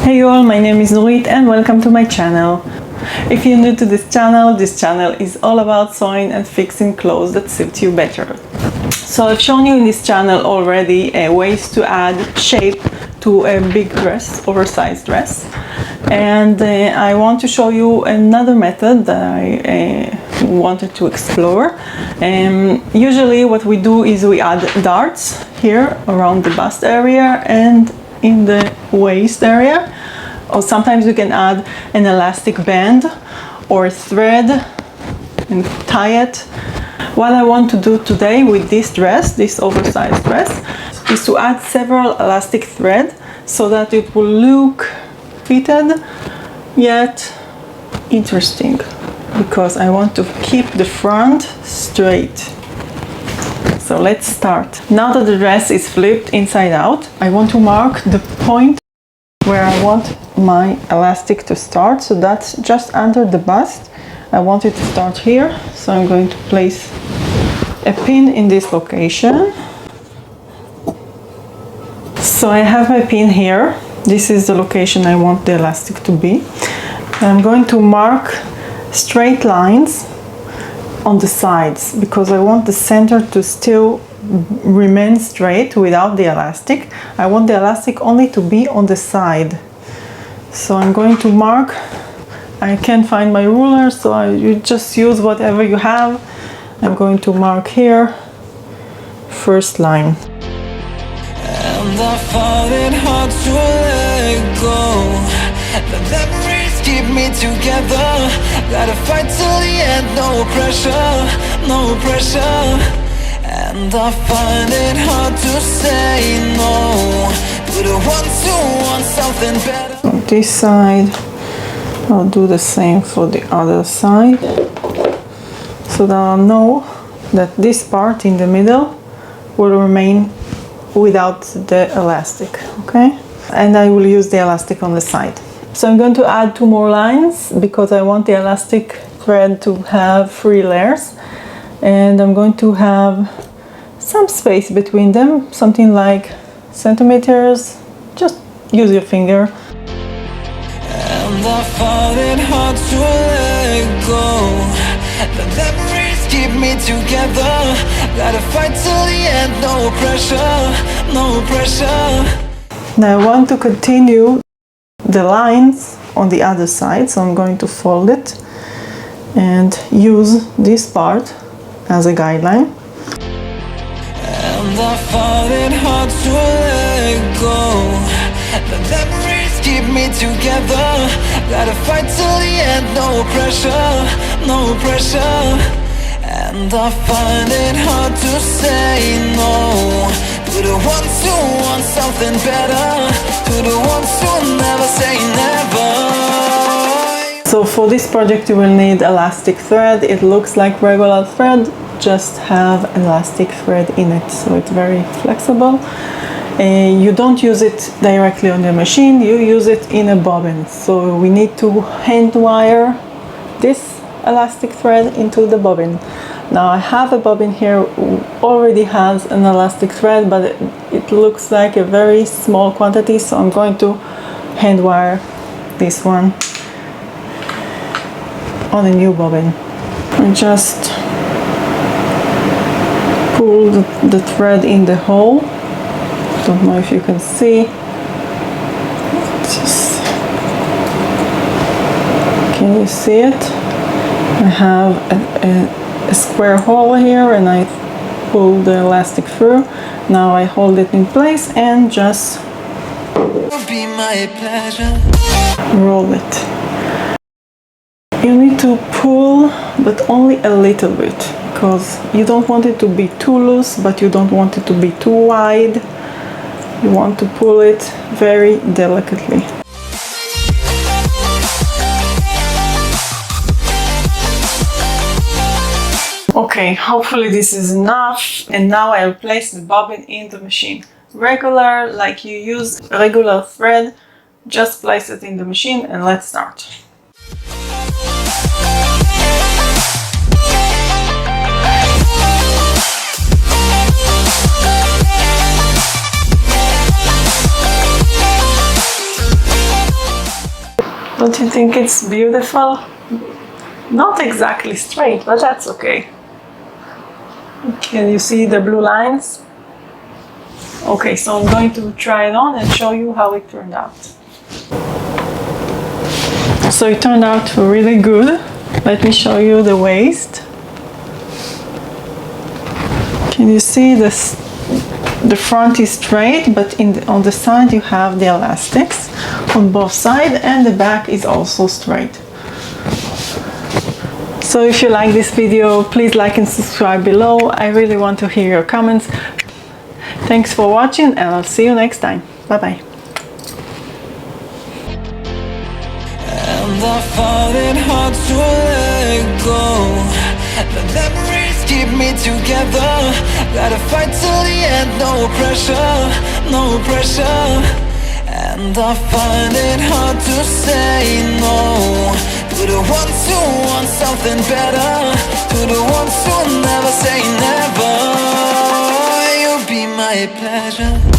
Hey all, my name is Nurit and welcome to my channel. If you're new to this channel is all about sewing and fixing clothes that suit you better. So I've shown you in this channel already ways to add shape to a big dress, oversized dress. And I want to show you another method that I wanted to explore. Usually what we do is we add darts here around the bust area and in the waist area, or sometimes we can add an elastic band or thread and tie it. What I want to do today with this dress, this oversized dress, is to add several elastic thread so that it will look fitted yet interesting, because I want to keep the front straight. So let's start. Now that the dress is flipped inside out, I want to mark the point where I want my elastic to start. So that's just under the bust. I want it to start here. So I'm going to place a pin in this location. So I have my pin here. This is the location I want the elastic to be. I'm going to mark straight lines on the sides because I want the center to still remain straight without the elastic. I want the elastic only to be on the side. So I'm going to mark. I can't find my ruler, so you just use whatever you have. I'm going to mark here, first line. And I find it hard to let go. The memories keep me together. Gotta fight till the end, no pressure, no pressure. And I find it hard to say no to the ones who want something better. On this side, I'll do the same for the other side, so that I'll know that this part in the middle will remain without the elastic, okay? And I will use the elastic on the side. So I'm going to add 2 more lines because I want the elastic thread to have 3 layers, and I'm going to have some space between them, something like centimeters. Just use your finger. And I find it hard to let go. The memories keep me together. Gotta fight till the end, no pressure, no pressure. Now I want to continue the lines on the other side, so I'm going to fold it and use this part as a guideline. And I find it hard to let go. The memories keep me together. Gotta fight till the end, no pressure, no pressure. And I find it hard to say no to the ones who want something better, to the ones who never say never. So for this project you will need elastic thread. It looks like regular thread, just have an elastic thread in it, so it's very flexible. You don't use it directly on the machine, you use it in a bobbin. So we need to hand wire this elastic thread into the bobbin. Now I have a bobbin here already has an elastic thread, but it looks like a very small quantity, so I'm going to hand wire this one on a new bobbin. And just pull the thread in the hole. Don't know if you can see. Just, can you see it? I have a square hole here and I pull the elastic through. Now I hold it in place and just Be my pleasure. roll it. You need to pull, but only a little bit, because you don't want it to be too loose, but you don't want it to be too wide. You want to pull it very delicately. Okay, hopefully this is enough. And now I'll place the bobbin in the machine. Regular, like you use regular thread, just place it in the machine and let's start. Don't you think it's beautiful? Not exactly straight, but that's okay. Can you see the blue lines? Okay, so I'm going to try it on and show you how it turned out. So it turned out really good. Let me show you the waist. Can you see this? The front is straight, but on the side you have the elastics on both sides, and the back is also straight. So if you like this video, please like and subscribe below. I really want to hear your comments. Thanks for watching, and I'll see you next time. Bye bye. And I find it hard to let go. The memories keep me together. Gotta fight till the end, no pressure, no pressure. And I find it hard to say no to the ones who want something better, to the ones who never say never. You'll be my pleasure.